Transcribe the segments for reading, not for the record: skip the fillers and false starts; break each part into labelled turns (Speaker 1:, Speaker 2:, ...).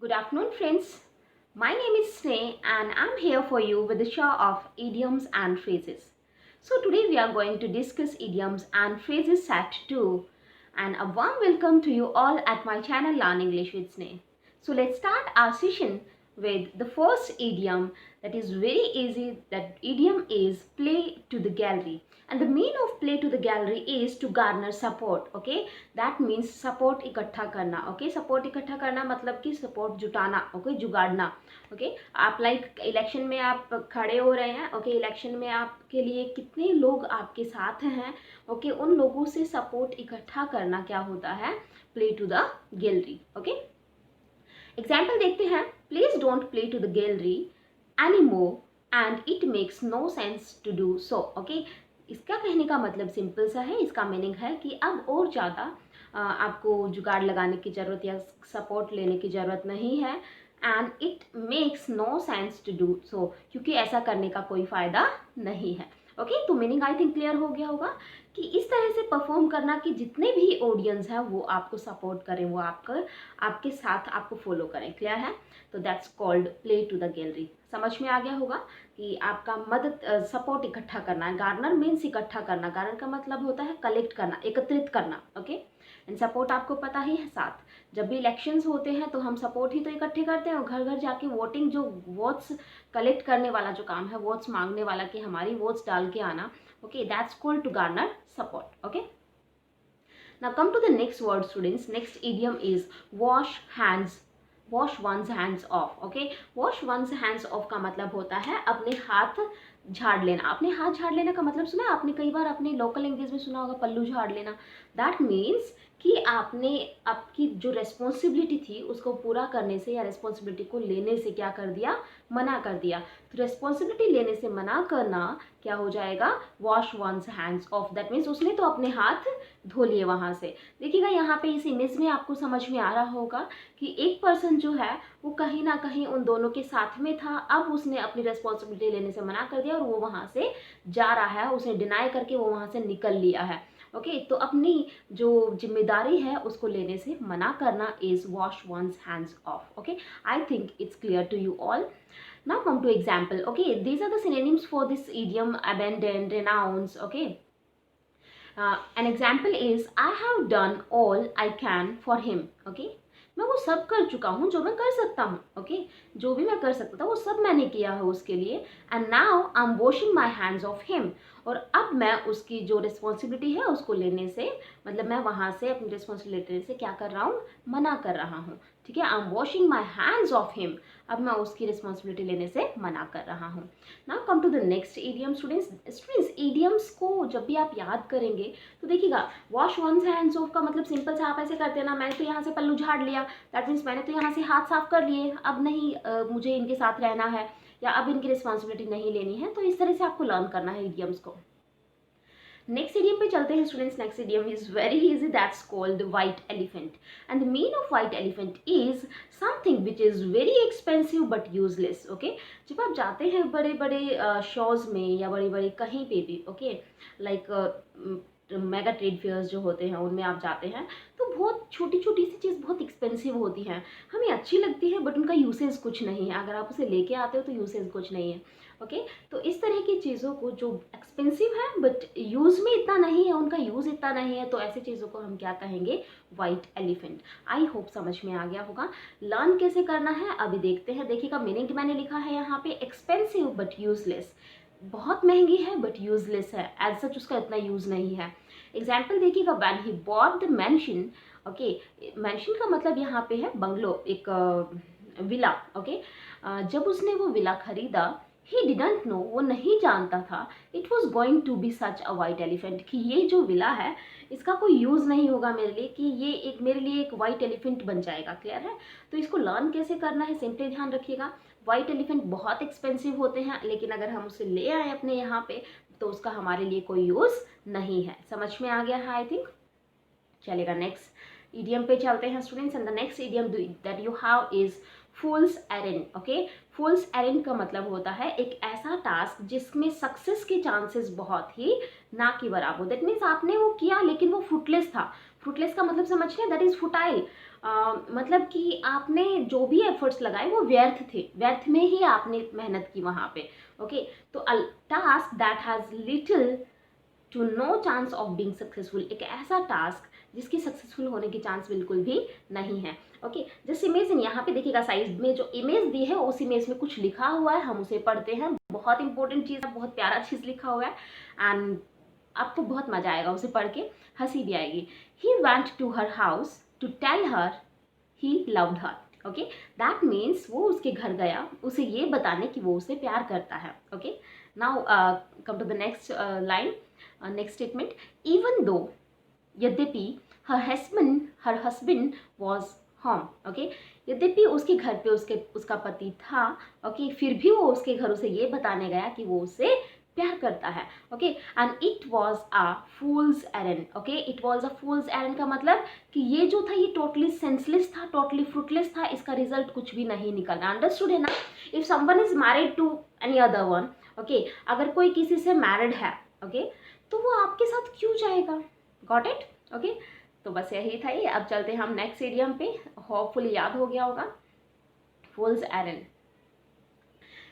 Speaker 1: Good afternoon, friends. My name is Sneh and I'm here for you with the show of Idioms and Phrases. So today we are going to discuss Idioms and Phrases Set 2, and a warm welcome to you all at my channel Learn English with Sneh. So let's start our session with the first idiom that is very easy. That idiom is play to the gallery, and the meaning of play to the gallery is to garner support. Okay, that means support इकट्ठा करना. Okay, support इकट्ठा करना मतलब कि support जुटाना. Okay, जुगाड़ना. Okay, आप like election में आप खड़े हो रहे हैं. Okay, इलेक्शन में आपके लिए कितने लोग आपके साथ हैं. Okay, उन लोगों से support इकट्ठा करना क्या होता है? Play to the gallery. Okay, example देखते हैं. Please don't play to the gallery any more and it makes no sense to do so. Okay, इसका कहने का मतलब सिंपल सा है. इसका मीनिंग है कि अब और ज़्यादा आपको जुगाड़ लगाने की ज़रूरत या सपोर्ट लेने की ज़रूरत नहीं है. And it makes no sense to do so, क्योंकि ऐसा करने का कोई फ़ायदा नहीं है. ओके, तो मीनिंग आई थिंक क्लियर हो गया होगा कि इस तरह से परफॉर्म करना कि जितने भी ऑडियंस हैं वो आपको सपोर्ट करें, वो आपके साथ आपको फॉलो करें. क्लियर है? तो that's called play to the gallery. समझ में आ गया होगा कि आपका मदद सपोर्ट इकट्ठा करना है. गार्नर मीन्स इकट्ठा करना. गार्नर का मतलब होता है कलेक्ट करना, एकत्रित करना. ओके, एंड सपोर्ट आपको पता ही है. साथ जब भी इलेक्शंस होते हैं तो हम सपोर्ट ही तो इकट्ठे करते हैं, और घर घर जाके वोटिंग जो वोट्स कलेक्ट करने वाला जो काम है, वोट्स मांगने वाला कि हमारी वोट्स डाल के आना. Okay, that's called to garner support. Okay, now come to the next word, students. Next idiom is wash one's hands off. Okay, wash one's hands off का मतलब होता है अपने हाथ झाड़ लेना. अपने हाथ झाड़ लेना का मतलब सुना है आपने कई बार अपने लोकल लैंग्वेज में सुना होगा, पल्लू झाड़ लेना. दैट मीन्स कि आपने आपकी जो रेस्पॉन्सिबिलिटी थी उसको पूरा करने से या रेस्पॉन्सिबिलिटी को लेने से क्या कर दिया? मना कर दिया. तो रेस्पॉन्सिबिलिटी लेने से मना करना क्या हो जाएगा? Wash one's hands of. That means उसने तो अपने हाथ धो लिए वहाँ से. देखिएगा यहाँ पे इस इमेज में आपको समझ में आ रहा होगा कि एक पर्सन जो है वो कहीं ना कहीं उन दोनों के साथ में था. अब उसने अपनी रेस्पॉन्सिबिलिटी लेने से मना कर दिया और वो वहाँ से जा रहा है. उसने डिनाई करके वो वहाँ से निकल लिया है. ओके, तो अपनी जो जिम्मेदारी है उसको लेने से मना करना is wash one's hands of. Okay, I think it's clear to you all. Now come to example. Okay, these are the synonyms for this idiom: abandon, renounce. Okay, an example is I have done all I can for him. Okay, मैं वो सब कर चुका हूँ जो मैं कर सकता हूँ. ओके, जो भी मैं कर सकता था वो सब मैंने किया है उसके लिए. And now I am washing my hands of him. और अब मैं उसकी जो रिस्पॉन्सिबिलिटी है उसको लेने से, मतलब मैं वहाँ से अपनी रिस्पॉन्सिबिलिटी से क्या कर रहा हूँ? मना कर रहा हूँ. ठीक है, I am washing my hands of him. अब मैं उसकी रिस्पॉन्सिबिलिटी लेने से मना कर रहा हूँ. Now come to the next idiom. Students idioms को जब भी आप याद करेंगे तो देखिएगा, वॉश वंस हैंड्स ऑफ का मतलब सिंपल से आप ऐसे करते हैं ना, मैंने तो यहाँ से पल्लू झाड़ लिया. दैट मीन्स मैंने तो यहाँ से हाथ साफ कर लिए, अब नहीं मुझे इनके साथ रहना है या अब इनकी रिस्पॉन्सिबिलिटी नहीं लेनी है. तो इस तरह से आपको लर्न करना है इडियम्स को. नेक्स्ट इडियम पे चलते हैं students. Next idiom is very easy. That's called white elephant. And the mean of white elephant is something which is very expensive but useless. Okay, जब आप जाते हैं बड़े बड़े शोज में या बड़े बड़े कहीं पे भी, okay, like mega trade fairs जो होते हैं उनमें आप जाते हैं तो बहुत छोटी छोटी सी चीज़ बहुत एक्सपेंसिव होती हैं. हमें अच्छी लगती है बट उनका यूसेज कुछ नहीं है. अगर आप उसे लेके आते हो तो यूसेज कुछ नहीं है. ओके, तो इस तरह की चीज़ों को जो एक्सपेंसिव है बट यूज़ में इतना नहीं है, उनका यूज़ इतना नहीं है, तो ऐसी चीज़ों को हम क्या कहेंगे? White elephant. आई होप समझ में आ गया होगा. लर्न कैसे करना है अभी देखते हैं. देखिएगा, मीनिंग मैंने लिखा है यहाँ पे एक्सपेंसिव बट यूजलेस. बहुत महंगी है बट यूजलेस है. एज सच उसका इतना यूज़ नहीं है. एग्जाम्पल देखिएगा, when he bought the mention. Okay, mention का मतलब यहाँ पे है बंगलो, एक विला. ओके, जब उसने वो विला खरीदा, ही डिडंट नो, वो नहीं जानता था, it was going to be such a white elephant, कि ये जो विला है इसका कोई यूज़ नहीं होगा मेरे लिए, कि ये एक मेरे लिए एक वाइट एलिफेंट बन जाएगा. क्लियर है? तो इसको लर्न कैसे करना है सिंपली ध्यान रखिएगा. वाइट एलिफेंट बहुत एक्सपेंसिव होते हैं, लेकिन अगर हम उसे ले आए अपने यहाँ पे तो उसका हमारे लिए कोई यूज़ नहीं है. समझ में आ गया है आई थिंक. चलेगा, नेक्स्ट इडियम पे चलते हैं students. And the next idiom that you have is fools errand. Okay, fools errand का मतलब होता है एक ऐसा टास्क जिसमें सक्सेस के चांसेस बहुत ही ना के बराबर. दैट मीन्स आपने वो किया लेकिन वो फ्रूटलेस था. फ्रूटलेस का मतलब समझ रहे हैं? That is futile. मतलब कि आपने जो भी एफर्ट्स लगाए वो व्यर्थ थे, व्यर्थ में ही आपने मेहनत की वहाँ पे। ओके, तो a task that has little to no chance of being successful, एक ऐसा टास्क जिसकी सक्सेसफुल होने की चांस बिल्कुल भी नहीं है। ओके, जस्ट इमेजिन, यहाँ पे देखिएगा साइड में जो इमेज दी है उस इमेज में कुछ लिखा हुआ है, हम उसे पढ़ते हैं। बहुत इंपॉर्टेंट चीज़ है, बहुत प्यारा चीज़ लिखा हुआ है एंड आपको बहुत मजा आएगा उसे पढ़ के, हंसी भी आएगी। He went to her house to tell her he loved her. Okay, that means वो उसके घर गया उसे ये बताने कि वो उसे प्यार करता है। Okay, now come to the next line, next statement. Even though, यद्यपि हर हस्बैंड वॉज होम। ओके, यद्यपि उसके घर पे उसका पति था। ओके, फिर भी वो उसके घर उसे ये बताने गया कि वो उसे प्यार करता है। Okay, and it was a fools errand. Okay, it was a fools errand का मतलब कि ये जो था ये टोटली सेंसलेस था, टोटली फ्रूटलेस था, इसका रिजल्ट कुछ भी नहीं निकलना। अंडरस्टूड है ना? If someone is married to any other one, okay, अगर कोई किसी से मैरिड है, ओके, तो वो आपके साथ क्यों जाएगा? Got it? ओके, तो बस यही था ये। अब चलते हैं हम नेक्स्ट इडियम पे, होपफुली याद हो गया होगा, fool's errand.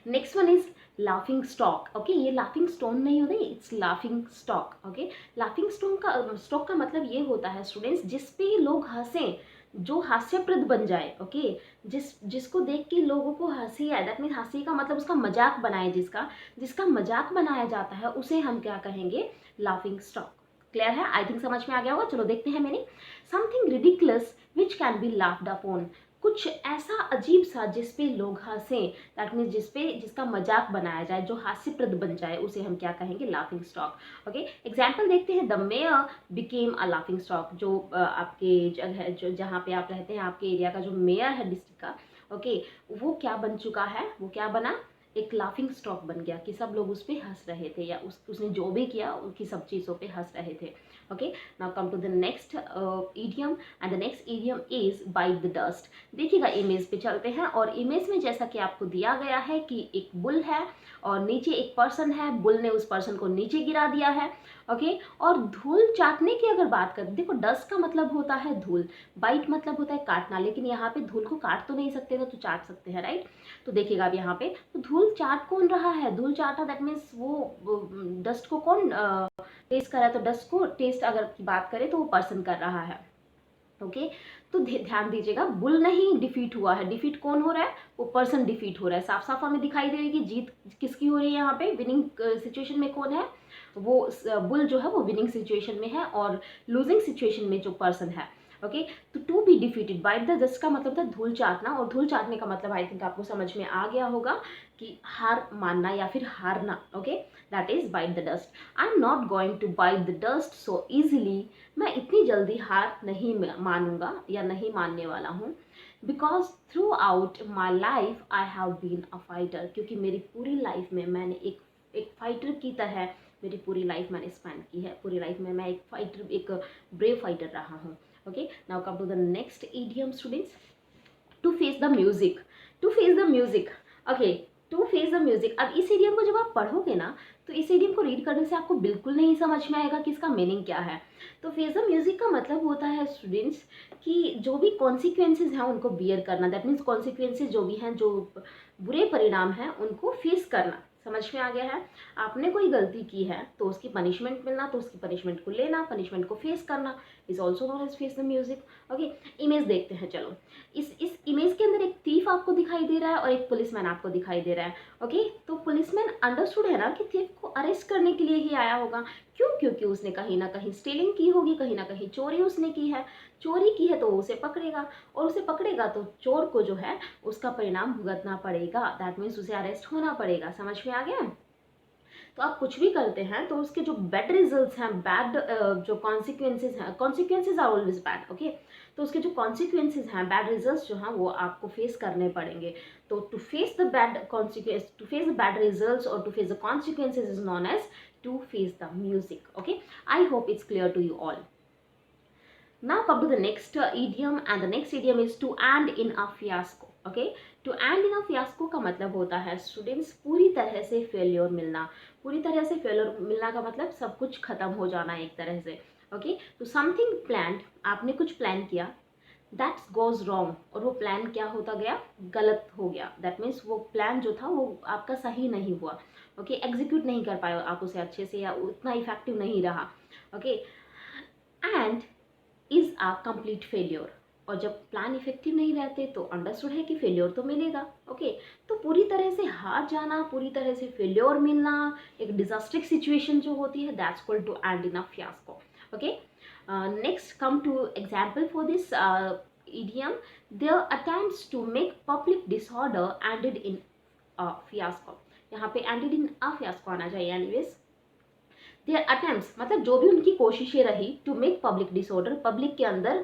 Speaker 1: Next one is laughing stock. Okay, ये लाफिंग स्टोन नहीं होता, it's laughing stock. Okay, laughing stock का मतलब ये होता है स्टूडेंट्स, जिस पे लोग हंसें, जो हास्यप्रद बन जाए। ओके, जिसको देख के लोगों को हंसी आए, दैट मीन हंसी का मतलब उसका मजाक बनाए, जिसका मजाक बनाया जाता है उसे हम क्या कहेंगे? Laughing stock. क्लियर है? आई थिंक समझ में आ गया होगा। चलो देखते हैं मैंने। Something ridiculous which can be laughed upon, कुछ ऐसा अजीब सा जिस पे लोग हंसें, दैट मीन्स जिसका मजाक बनाया जाए, जो हास्यप्रद बन जाए, उसे हम क्या कहेंगे? Laughing stock. ओके, एग्जाम्पल देखते हैं। The mayor became a laughing stock. जो आपके जगह, जो जहाँ पे आप रहते हैं, आपके एरिया का जो मेयर है डिस्ट्रिक्ट का, ओके, वो क्या बन चुका है? वो क्या बना? एक लाफिंग स्टॉक बन गया कि सब लोग उस पर हंस रहे थे, या उसने जो भी किया उनकी सब चीज़ों पे हंस रहे थे। Okay, now come to the next idiom and the next idiom is bite the dust. देखिएगा, इमेज पे चलते हैं और इमेज में जैसा कि आपको दिया गया है कि एक बुल है और नीचे एक पर्सन है, बुल ने उस पर्सन को नीचे गिरा दिया है। ओके, और धूल चाटने की अगर बात करें, देखो डस्ट का मतलब होता है धूल, बाइट मतलब होता है काटना, लेकिन यहाँ पे धूल को काट तो नहीं सकते ना, तो चाट सकते हैं, राइट? तो देखिएगा अब यहाँ पे, तो धूल चाट कौन रहा है? धूल चाटा, दैट मीन्स वो डस्ट को कौन टेस्ट कर रहा है? तो डस्ट को टेस्ट अगर की बात करें तो वो पर्सन कर रहा है। ओके, तो ध्यान दीजिएगा, बुल नहीं डिफीट हुआ है, डिफीट कौन हो रहा है? वो पर्सन डिफीट हो रहा है। साफ साफ हमें दिखाई दे रही है कि जीत किसकी हो रही है यहाँ पे। विनिंग सिचुएशन में कौन है? वो बुल जो है वो विनिंग सिचुएशन में है, और लूजिंग सिचुएशन में जो पर्सन है। ओके, तो to be defeated, bite the dust का मतलब था धूल चाटना, और धूल चाटने का मतलब आई थिंक आपको समझ में आ गया होगा कि हार मानना या फिर हारना। Okay, that is bite the dust. I am not going to bite the dust so easily, मैं इतनी जल्दी हार नहीं मानूंगा या नहीं मानने वाला हूँ। Because throughout my life I have been a fighter, क्योंकि मेरी पूरी लाइफ में मैंने एक फाइटर की तरह मेरी पूरी लाइफ मैंने स्पेंड की है। पूरी लाइफ में मैं एक फाइटर, एक ब्रेव फाइटर रहा हूँ। Okay, now come to the next idiom students, to face the music. To face the music, okay, to face the music. अब इस इडियम को जब आप पढ़ोगे ना, तो इस इडियम को रीड करने से आपको बिल्कुल नहीं समझ में आएगा कि इसका मीनिंग क्या है। तो फेस द म्यूजिक का मतलब होता है स्टूडेंट्स कि जो भी कॉन्सिक्वेंसेज हैं उनको बियर करना, दैट मीन्स कॉन्सिक्वेंसेज जो भी हैं, जो बुरे परिणाम हैं, उनको फेस करना। समझ में आ गया है? आपने कोई गलती की है तो उसकी पनिशमेंट मिलना, तो उसकी पनिशमेंट को लेना, पनिशमेंट को फेस करना is also known as face the music. Okay, image देखते हैं। चलो, इस इमेज के अंदर एक थीफ आपको दिखाई दे रहा है और एक पुलिसमैन आपको दिखाई दे रहा है। ओके, तो पुलिसमैन अंडरस्टूड है ना कि थीफ को अरेस्ट करने के लिए ही आया होगा। क्यों? क्योंकि उसने कहीं ना कहीं स्टीलिंग की होगी, कहीं ना कहीं चोरी उसने की है। चोरी की है तो उसे पकड़ेगा, और उसे पकड़ेगा तो चोर को जो है उसका परिणाम भुगतना पड़ेगा, दैट मीन्स उसे अरेस्ट होना पड़ेगा। समझ में आ गया? तो आप कुछ भी करते हैं तो उसके जो बैड रिजल्ट्स हैं, बैड जो कॉन्सिक्वेंसेज हैं, consequences are always bad. Okay, तो उसके जो कॉन्सिक्वेंसेज हैं, बैड रिजल्ट्स जो हैं, वो आपको फेस करने पड़ेंगे। तो to face the bad consequence, to face the bad results और to face the consequences is known as to face the music. Okay, I hope it's clear to you all. Now come to the next idiom, and the next idiom is to end in a fiasco. Okay, to end in a fiasco का मतलब होता है students पूरी तरह से failure मिलना। पूरी तरह से फेल्योर मिलना का मतलब सब कुछ खत्म हो जाना एक तरह से। ओके, तो समथिंग प्लान्ड, आपने कुछ प्लान किया, दैट्स गोज रॉन्ग, और वो प्लान क्या होता गया, गलत हो गया। दैट मीन्स वो प्लान जो था वो आपका सही नहीं हुआ, ओके, एग्जीक्यूट नहीं कर पाए आप उसे अच्छे से, या उतना इफेक्टिव नहीं रहा, okay. And is a complete failure, और जब प्लान इफेक्टिव नहीं रहते तो अंडरस्टूड है कि फेलियर तो मिलेगा, ओके। तो पूरी तरह से हार जाना, पूरी तरह से फेलियर मिलना, एक डिजास्ट्रिक सिचुएशन जो होती है, that's called to end in a fiasco, okay. Next come to example for this idiom. Their attempts to make public disorder ended in a fiasco. यहाँ पे ended in a fiasco आना चाहिए। Anyways, there attempts मतलब जो भी उनकी कोशिशें रही to make public disorder, public के अंदर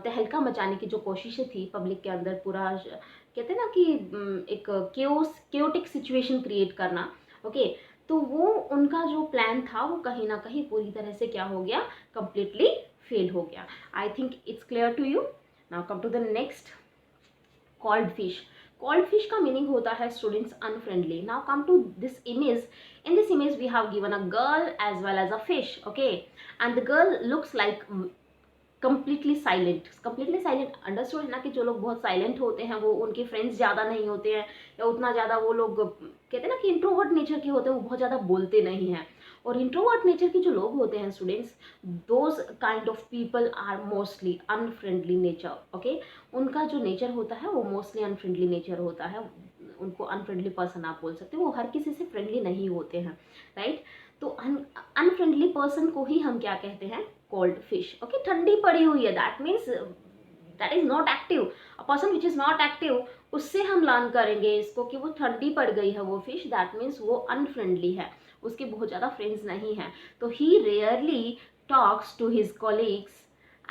Speaker 1: तहलका मचाने की जो कोशिशें थी, पब्लिक के अंदर पूरा कहते हैं ना कि एक केओटिक सिचुएशन क्रिएट करना, ओके। तो वो उनका जो प्लान था वो कहीं ना कहीं पूरी तरह से क्या हो गया, कंप्लीटली फेल हो गया। I think it's clear to you. Now come to the next, cold fish. Cold fish का मीनिंग होता है students unfriendly. Now come to this image. In this image we have given a girl as well as a fish, okay, and the girl looks like completely silent. completely silent understood है ना, कि जो लोग बहुत silent होते हैं वो उनके फ्रेंड्स ज़्यादा नहीं होते हैं, या उतना ज़्यादा वो लोग कहते हैं ना कि इंट्रोवर्ट नेचर के होते हैं, वो बहुत ज़्यादा बोलते नहीं हैं। और इंट्रोवर्ट नेचर के जो लोग होते हैं students, those kind of people are mostly unfriendly nature, okay. उनका जो नेचर होता है वो मोस्टली अनफ्रेंडली नेचर होता है, उनको अनफ्रेंडली पर्सन आप बोल सकते हो, वो हर किसी से फ्रेंडली नहीं होते हैं, राइट। तो अनफ्रेंडली पर्सन को ही हम क्या कहते हैं, कोल्ड फिश, ओके। ठंडी पड़ी हुई है, that means that is not active. A person which is not active, उससे हम लर्न करेंगे इसको कि वो ठंडी पड़ गई है वो फिश, दैट मीन्स वो अनफ्रेंडली है, उसके बहुत ज़्यादा फ्रेंड्स नहीं हैं। तो he rarely talks to his colleagues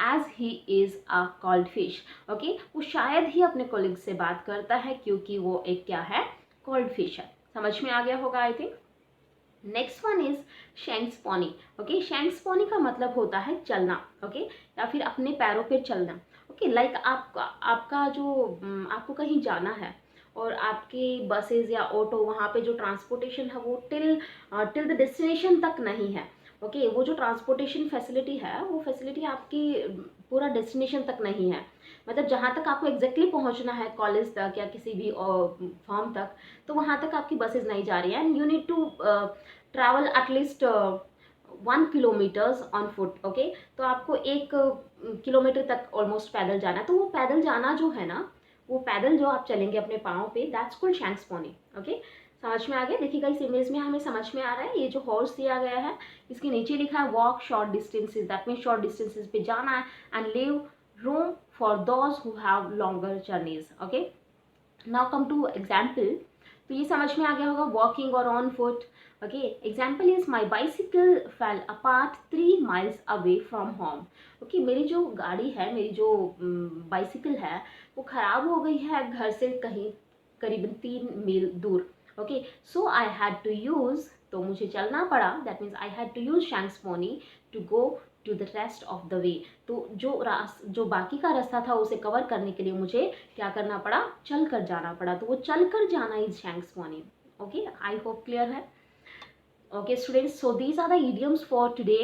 Speaker 1: as he is a cold fish, okay. वो शायद ही अपने कॉलीग से बात करता है क्योंकि वो एक क्या है, कॉल्ड फिश है। समझ में आ गया होगा I think. Next one is shank's pony, okay. Shanks pony का मतलब होता है चलना, ओके, या फिर अपने पैरों पे चलना, ओके। लाइक आपका जो आपको कहीं जाना है और आपके बसेस या ऑटो, वहाँ पे जो ट्रांसपोर्टेशन है वो टिल द डेस्टिनेशन तक नहीं है, ओके। वो जो ट्रांसपोर्टेशन फैसिलिटी है वो फैसिलिटी आपकी पूरा डेस्टिनेशन तक नहीं है, मतलब जहाँ तक आपको एग्जैक्टली पहुँचना है कॉलेज तक या किसी भी फॉर्म तक, तो वहाँ तक आपकी बसेज नहीं जा रही है, and you need to travel at least 1 kilometres on foot, okay. तो आपको 1 किलोमीटर तक ऑलमोस्ट पैदल जाना है। तो वो पैदल जाना जो है ना, वो पैदल जो आप चलेंगे अपने पाँव पे, that's called shanks pony, okay. समझ में आ गया। देखिएगा इस इमेज में हमें समझ में आ रहा है, ये जो हॉर्स दिया गया है इसके नीचे लिखा है walk short distances, that means short distances पे जाना है, and leave room for those who have longer journeys, okay. Now come to example. तो ये समझ में आ गया होगा, वॉकिंग और on foot, okay. Example is my bicycle fell apart 3 miles away from home, okay. मेरी जो गाड़ी है, मेरी जो बाइसिकल है वो ख़राब हो गई है घर से कहीं करीबन 3 मील दूर, okay. So I had to use, तो मुझे चलना पड़ा, that means I had to use shank's pony to go to the rest of the way. तो जो बाकी का रास्ता था उसे कवर करने के लिए मुझे क्या करना पड़ा, चल कर जाना पड़ा। तो वो चल कर जाना is shank's pony, okay. I hope clear है, okay students. So these are the idioms for today,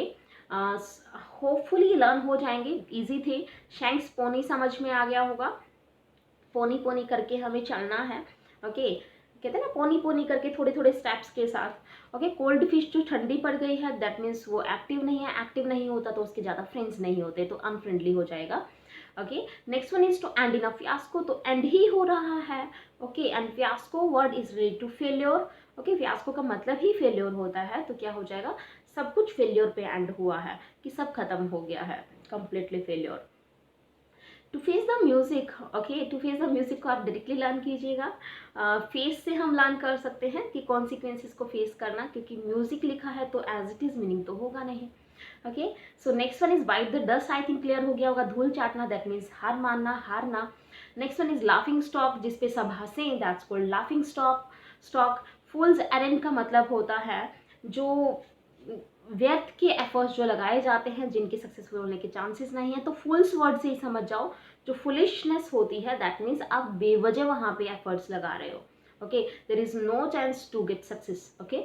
Speaker 1: hopefully learn हो जाएंगे, इजी थे। शैंक्स पॉनी समझ में आ गया होगा, पोनी पोनी करके हमें चलना है, ओके। कहते हैं ना पोनी पोनी करके थोड़े थोड़े स्टेप्स के साथ, ओके। कोल्ड फिश जो ठंडी पड़ गई है, दैट मीन्स वो एक्टिव नहीं है, एक्टिव नहीं होता तो उसके ज़्यादा फ्रेंड्स नहीं होते, तो अनफ्रेंडली हो जाएगा, okay. Next one is to end in a fiasco, तो एंड ही हो रहा है, okay. And fiasco word is related to failure, okay. Fiasco का मतलब ही फेल्योर होता है, तो क्या हो जाएगा, सब कुछ फेल्योर पे एंड हुआ है, कि सब खत्म हो गया है, completely failure. To face the music, okay. To face the music को आप डायरेक्टली लर्न कीजिएगा, फेस से हम लर्न कर सकते हैं कि कॉन्सिक्वेंसेस को फेस करना, क्योंकि म्यूजिक लिखा है तो एज इट इज मीनिंग तो होगा नहीं, okay. So next one is bite the dust, I think clear हो गया होगा, धूल चाटना, दैट मीन्स हार मानना, हारना। Next one is laughing stock, जिसपे सब हंसें, that's called laughing stock. Fool's errand का मतलब होता है जो व्यर्थ के एफर्ट्स जो लगाए जाते हैं जिनके सक्सेसफुल होने के चांसेस नहीं है, तो फुल्स वर्ड से ही समझ जाओ, जो फुलिशनेस होती है दैट मीन्स आप बेवजह वहाँ पे एफर्ट्स लगा रहे हो, okay. There is no chance to get success, okay.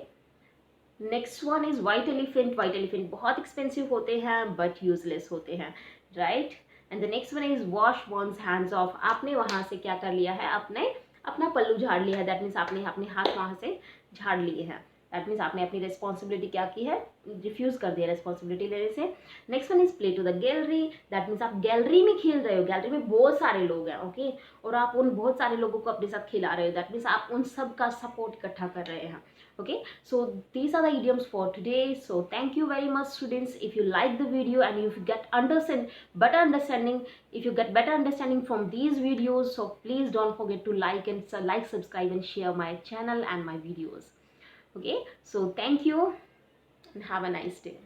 Speaker 1: Next one is white elephant. White elephant बहुत एक्सपेंसिव होते हैं बट यूजलेस होते हैं, right. And the next one is wash one's hands off, आपने वहाँ से क्या कर लिया है, आपने अपना पल्लू झाड़ लिया है, दैट मीन्स आपने अपने हाथ वहाँ से झाड़ लिए हैं, दैट मीन्स आपने अपनी रिस्पॉन्सिबिलिटी क्या की है, रिफ्यूज कर दिया रिस्पॉन्सिबिलिटी लेने से। Next one is play to the gallery, that means आप गैलरी में खेल रहे हो, गैलरी में बहुत सारे लोग हैं, ओके, और आप उन बहुत सारे लोगों को अपने साथ खिला रहे हो, दैट मीन्स आप उन सब का सपोर्ट इकट्ठा कर रहे हैं, okay. So these are the idioms for today. So thank you very much students. If you like the video and if you get better understanding from these videos, so please don't forget to like, subscribe and share my channel and my videos, okay. So thank you and have a nice day.